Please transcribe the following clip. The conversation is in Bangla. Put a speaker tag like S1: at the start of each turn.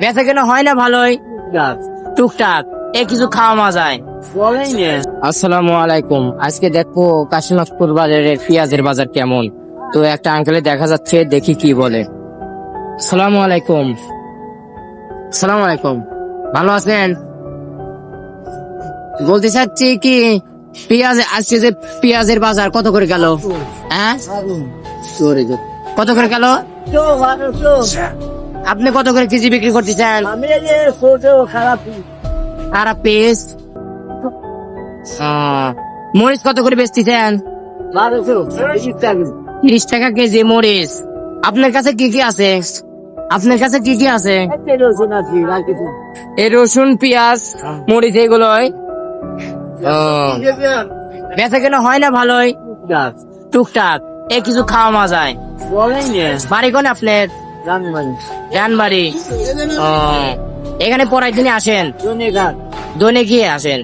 S1: বেচা কেনা হয় না ভালোই, টুকটাক এ কিছু খাওয়া যায়। আসসালামু আলাইকুম। আজকে দেখবো কাশীনাথপুর বাজারের পেঁয়াজের বাজার কেমন। তো একটা আঙ্কেলে দেখা যাচ্ছে, দেখি কি বলে। আসসালামু আলাইকুম। আসসালামু আলাইকুম, ভালো আছেন? বলতে চাচ্ছি কি, পেঁয়াজ আজকে যে পেঁয়াজের বাজার কত করে গেল? হ্যাঁ, কত করে গেল? আপনি কত করে কেজি বিক্রি করতেছেন? খারাপ পিস। মরিচ কত করে বেচতেছেন? 30 টাকা কেজি মরিচ। আপনার কাছে কি কি আছে? আপনার কাছে কি কি আছে? এই রসুন, পেঁয়াজ, মরিচ এগুলো বেচা কেনা হয় না ভালোই, টুকটাক এ কিছু খাওয়া যায়। বাড়ি কোন আপনার? রানবাড়ি। এখানে পড়ার দিনে আসেন? দৈনিক গিয়ে আসেন।